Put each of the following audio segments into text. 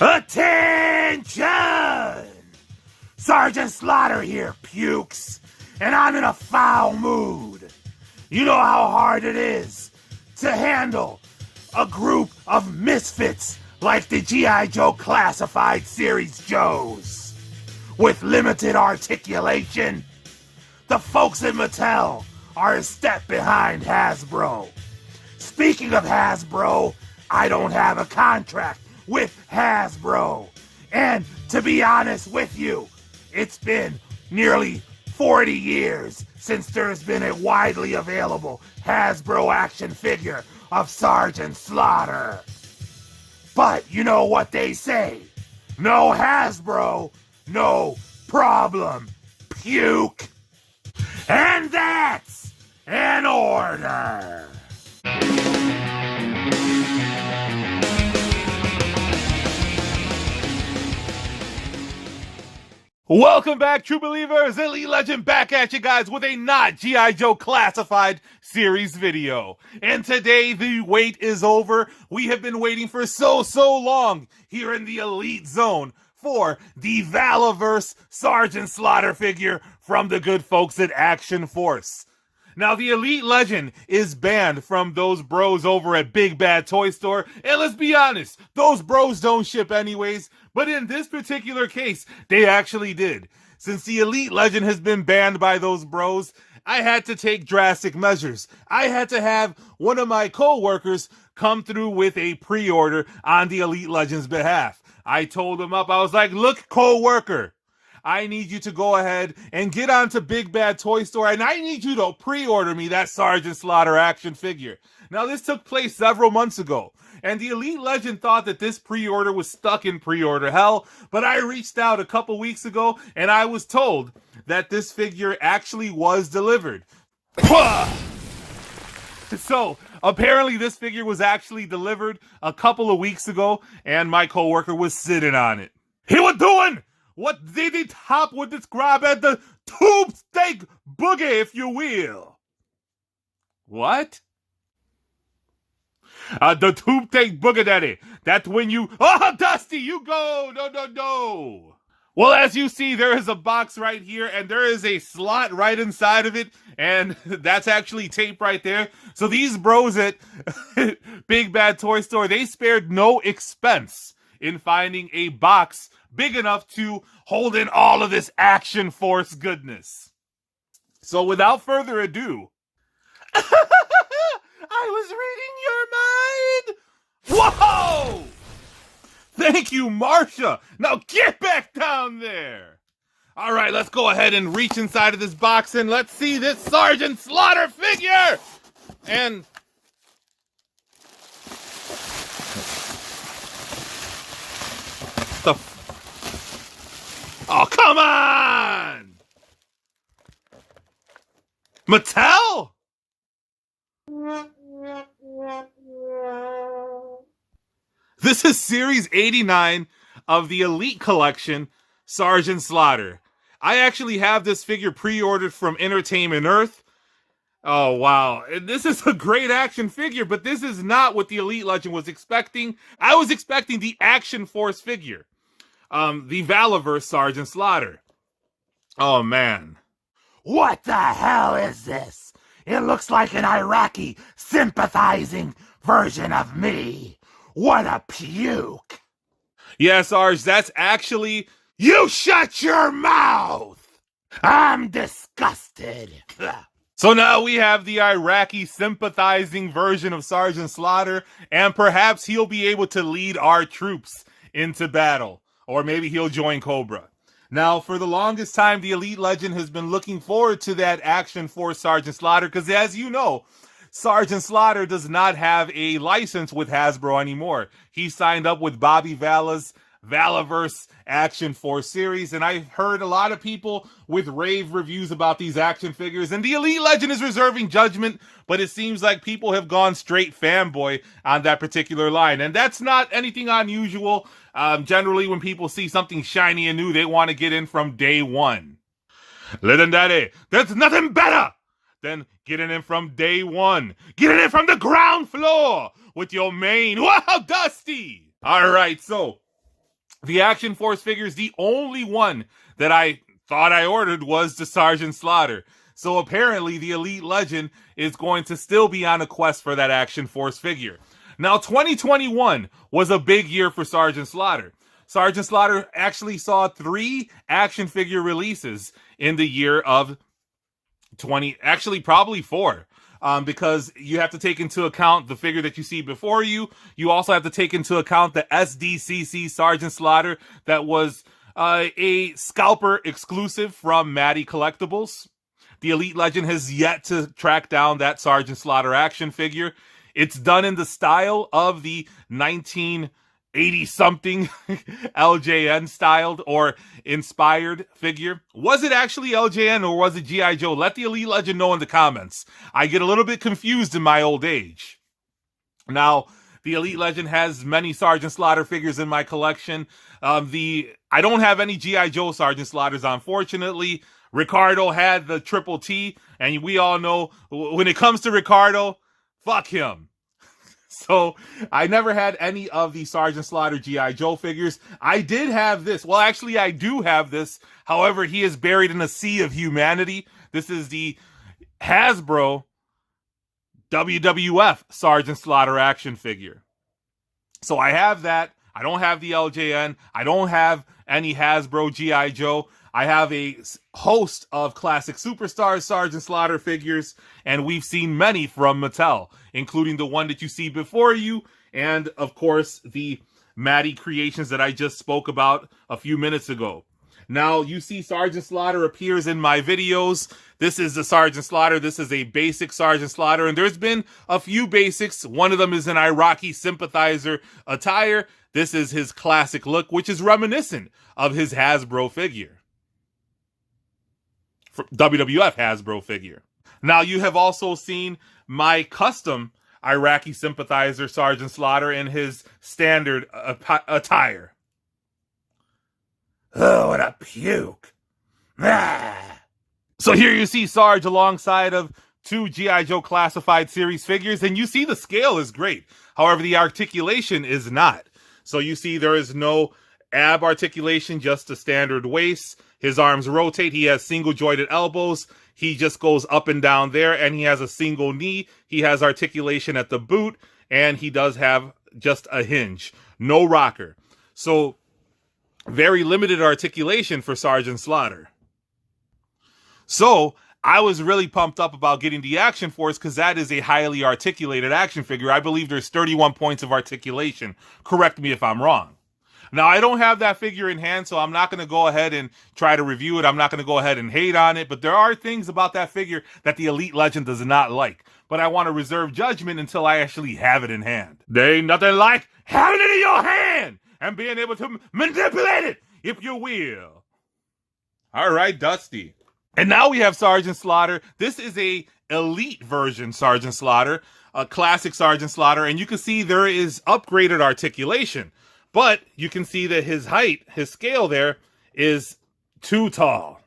Attention! Sergeant Slaughter here, pukes, and I'm in a foul mood. You know how hard it is to handle a group of misfits like the G.I. Joe Classified Series Joes with limited articulation. The folks at Mattel are a step behind Hasbro. Speaking of Hasbro, I don't have a contract with Hasbro. And to be honest with you, it's been nearly 40 years since there's been a widely available Hasbro action figure of Sergeant Slaughter. But you know what they say? No Hasbro, no problem. Puke. And that's an order. Welcome back, true believers. Elite Legend back at you guys with a not G.I. Joe Classified series video. And today the wait is over. We have been waiting for so long here in the Elite Zone for the Valaverse Sergeant Slaughter figure from the good folks at Action Force. Now, the Elite Legend is banned from those bros over at Big Bad Toy Store. And let's be honest, those bros don't ship anyways. But in this particular case, they actually did. Since the Elite Legend has been banned by those bros, I had to take drastic measures. I had to have one of my co-workers come through with a pre-order on the Elite Legend's behalf. I told him up, I was like, look, co-worker, I need you to go ahead and get onto Big Bad Toy Store, and I need you to pre-order me that Sergeant Slaughter action figure. Now, this took place several months ago, and the Elite Legend thought that this pre-order was stuck in pre-order hell, but I reached out a couple weeks ago, and I was told that this figure actually was delivered. So, apparently this figure was actually delivered a couple of weeks ago, and my coworker was sitting on it. He was doing what ZZ Top would describe as the tube steak boogie, if you will. What? The tube steak boogie daddy. That's when you... Oh, Dusty, you go! No. Well, as you see, there is a box right here, and there is a slot right inside of it, and that's actually tape right there. So these bros at Big Bad Toy Store, they spared no expense in finding a box big enough to hold in all of this Action Force goodness. So without further ado, I was reading your mind. Whoa! Thank you, Marsha. Now get back down there. All right, let's go ahead and reach inside of this box and let's see this Sergeant Slaughter figure. And the... Oh, come on! Mattel? This is Series 89 of the Elite Collection, Sergeant Slaughter. I actually have this figure pre-ordered from Entertainment Earth. Oh, wow. This is a great action figure, but this is not what the Elite Legend was expecting. I was expecting the Action Force figure. The Valaverse Sergeant Slaughter. Oh, man. What the hell is this? It looks like an Iraqi sympathizing version of me. What a puke. Yeah, Sarge, that's actually... You shut your mouth! I'm disgusted. So now we have the Iraqi sympathizing version of Sergeant Slaughter, and perhaps he'll be able to lead our troops into battle. Or maybe he'll join Cobra. Now, for the longest time, the Elite Legend has been looking forward to that Action Force Sergeant Slaughter, because as you know, Sergeant Slaughter does not have a license with Hasbro anymore. He signed up with Bobby Vala's Valaverse Action Force series, and I've heard a lot of people with rave reviews about these action figures, and the Elite Legend is reserving judgment, but it seems like people have gone straight fanboy on that particular line, and that's not anything unusual. Generally, when people see something shiny and new, they want to get in from day one. Legendary, there's nothing better than getting in from day one. Getting in from the ground floor with your main. Wow, Dusty! All right, so The Action Force figures, the only one that I thought I ordered was the Sergeant Slaughter. So apparently the Elite Legend is going to still be on a quest for that Action Force figure. Now, 2021 was a big year for Sergeant Slaughter. Sergeant Slaughter actually saw 3 action figure releases in the year of actually probably 4. Because you have to take into account the figure that you see before you. You also have to take into account the SDCC Sergeant Slaughter that was a scalper exclusive from Matty Collectibles. The Elite Legend has yet to track down that Sergeant Slaughter action figure. It's done in the style of the 1980-something LJN styled or inspired figure. Was it actually LJN or was it G.I. Joe? Let the Elite Legend know in the comments. I get a little bit confused in my old age. Now, the Elite Legend has many Sergeant Slaughter figures in my collection. I don't have any G.I. Joe Sergeant Slaughters, unfortunately. Ricardo had the Triple T, and we all know when it comes to Ricardo, fuck him. So I never had any of the Sergeant Slaughter G.I. Joe figures. I did have this. Well, actually, I do have this. However, he is buried in a sea of humanity. This is the Hasbro WWF Sergeant Slaughter action figure. So I have that. I don't have the LJN. I don't have any Hasbro G.I. Joe. I have a host of classic superstars Sergeant Slaughter figures, and we've seen many from Mattel, including the one that you see before you, and of course the Matty creations that I just spoke about a few minutes ago. Now, you see Sergeant Slaughter appears in my videos. This is the Sergeant Slaughter. This is a basic Sergeant Slaughter, and there's been a few basics. One of them is an Iraqi sympathizer attire. This is his classic look, which is reminiscent of his Hasbro figure. WWF Hasbro figure. Now, you have also seen my custom Iraqi sympathizer Sergeant Slaughter in his standard attire. Oh, what a puke. So here you see Sarge alongside of 2 G.I. Joe Classified Series figures, and you see the scale is great. However, the articulation is not. So you see there is no ab articulation, just a standard waist. His arms rotate. He has single jointed elbows. He just goes up and down there, and he has a single knee. He has articulation at the boot, and he does have just a hinge. No rocker. So very limited articulation for Sergeant Slaughter. So I was really pumped up about getting the Action Force because that is a highly articulated action figure. I believe there's 31 points of articulation. Correct me if I'm wrong. Now, I don't have that figure in hand, so I'm not going to go ahead and try to review it. I'm not going to go ahead and hate on it, but there are things about that figure that the Elite Legend does not like. But I want to reserve judgment until I actually have it in hand. There ain't nothing like having it in your hand and being able to manipulate it, if you will. All right, Dusty. And now we have Sergeant Slaughter. This is a elite version Sergeant Slaughter, a classic Sergeant Slaughter, and you can see there is upgraded articulation. But you can see that his height, his scale there, is too tall.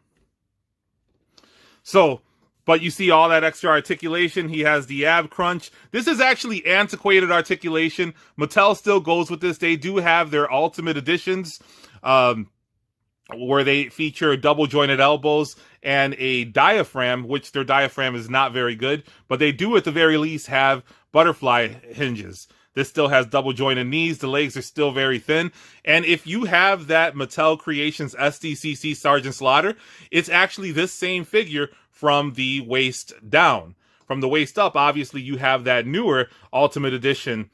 So, but you see all that extra articulation. He has the ab crunch. This is actually antiquated articulation. Mattel still goes with this. They do have their Ultimate Editions, where they feature double jointed elbows and a diaphragm, which their diaphragm is not very good. But they do at the very least have butterfly hinges. This still has double jointed knees. The legs are still very thin. And if you have that Mattel Creations SDCC Sergeant Slaughter, it's actually this same figure from the waist down. From the waist up, obviously, you have that newer Ultimate Edition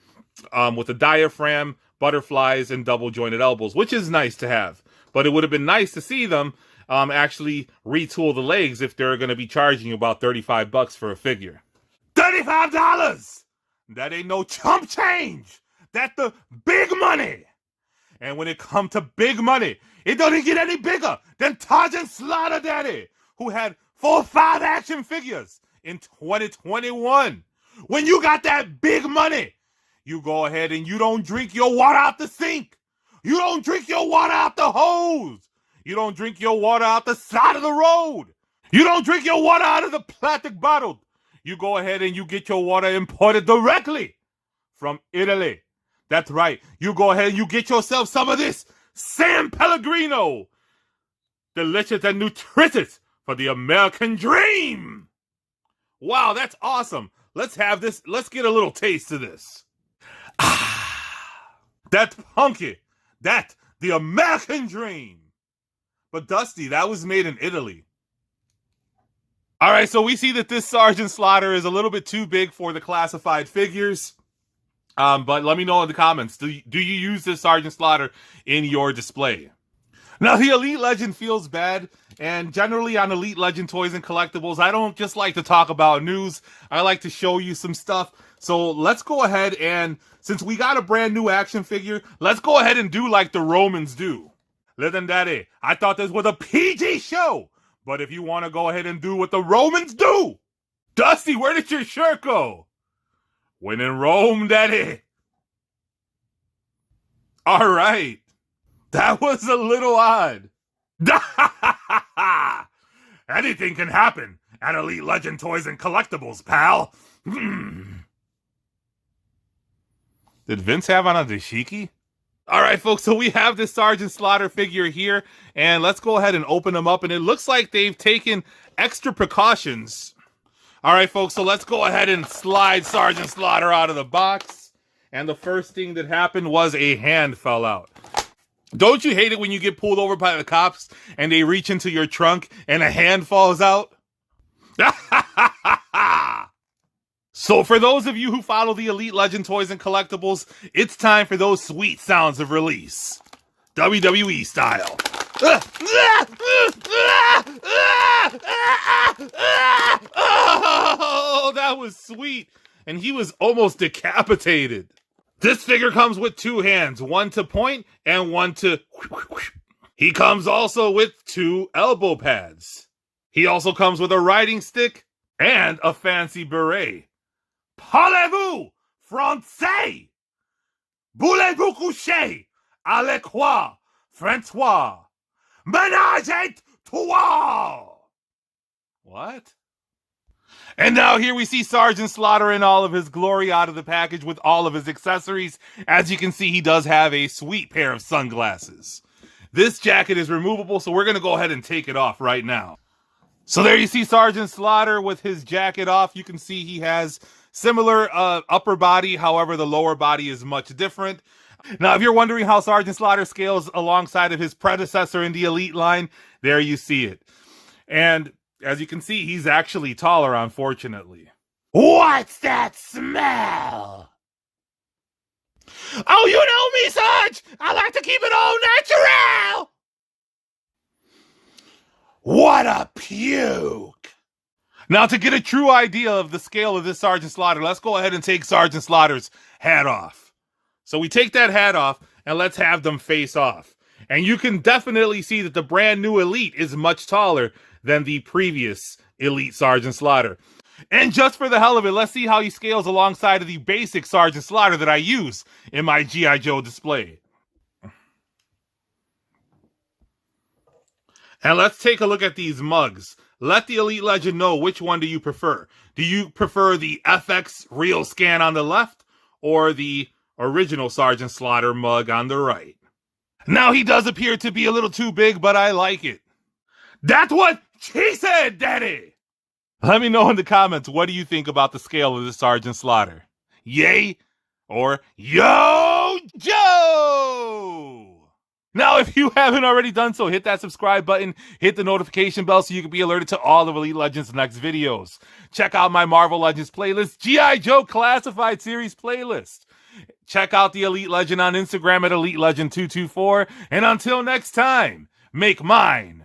with a diaphragm, butterflies, and double jointed elbows, which is nice to have. But it would have been nice to see them actually retool the legs if they're going to be charging you about $35 for a figure. $35! That ain't no chump change. That's the big money. And when it comes to big money, it doesn't get any bigger than Sergeant Slaughter Daddy, who had 4 or 5 action figures in 2021. When you got that big money, you go ahead and you don't drink your water out the sink. You don't drink your water out the hose. You don't drink your water out the side of the road. You don't drink your water out of the plastic bottle. You go ahead and you get your water imported directly from Italy. That's right. You go ahead and you get yourself some of this San Pellegrino. Delicious and nutritious for the American dream. Wow, that's awesome. Let's have this. Let's get a little taste of this. That's punky. That's the American dream. But Dusty, that was made in Italy. All right, so we see that this Sergeant Slaughter is a little bit too big for the classified figures. But let me know in the comments. Do you use this Sergeant Slaughter in your display? Now, the Elite Legend feels bad, and generally on Elite Legend toys and collectibles, I don't just like to talk about news. I like to show you some stuff. So let's go ahead and, since we got a brand new action figure, let's go ahead and do like the Romans do. Listen, Daddy, I thought this was a PG show, but if you want to go ahead and do what the Romans do. Dusty, where did your shirt go? When in Rome, Daddy. All right. That was a little odd. Anything can happen at Elite Legend Toys and Collectibles, pal. Did Vince have on a dashiki? All right, folks, so we have this Sergeant Slaughter figure here, and let's go ahead and open them up, and it looks like they've taken extra precautions. All right, folks, so let's go ahead and slide Sergeant Slaughter out of the box, and the first thing that happened was a hand fell out. Don't you hate it when you get pulled over by the cops and they reach into your trunk and a hand falls out? So for those of you who follow the Elite Legend Toys and Collectibles, it's time for those sweet sounds of release. WWE style. Oh, that was sweet. And he was almost decapitated. This figure comes with two hands, one to point and one to... He comes also with two elbow pads. He also comes with a riding stick and a fancy beret. Parlez-vous français? Voulez-vous coucher avec quoi, François? Ménage à trois! What? And now here we see Sergeant Slaughter in all of his glory out of the package with all of his accessories. As you can see, he does have a sweet pair of sunglasses. This jacket is removable, so we're going to go ahead and take it off right now. So there you see Sergeant Slaughter with his jacket off. You can see he has similar upper body. However, the lower body is much different. Now, if you're wondering how Sergeant Slaughter scales alongside of his predecessor in the Elite line, there you see it. And as you can see, he's actually taller, unfortunately. What's that smell? Oh, you know me, Sarge! I like to keep it all natural! What a puke! Now, to get a true idea of the scale of this Sergeant Slaughter, let's go ahead and take Sergeant Slaughter's hat off. So we take that hat off, and let's have them face off. And you can definitely see that the brand new Elite is much taller than the previous Elite Sergeant Slaughter. And just for the hell of it, let's see how he scales alongside of the basic Sergeant Slaughter that I use in my G.I. Joe display. And let's take a look at these mugs. Let the Elite Legend know, which one do you prefer? Do you prefer the FX Real Scan on the left or the original Sergeant Slaughter mug on the right? Now, he does appear to be a little too big, but I like it. That's what she said, Daddy! Let me know in the comments, what do you think about the scale of the Sergeant Slaughter? Yay or Yo Joe! Now, if you haven't already done so, hit that subscribe button, hit the notification bell so you can be alerted to all of Elite Legends' next videos. Check out my Marvel Legends playlist, G.I. Joe Classified Series playlist. Check out the Elite Legend on Instagram at Elite Legend 224. And until next time, make mine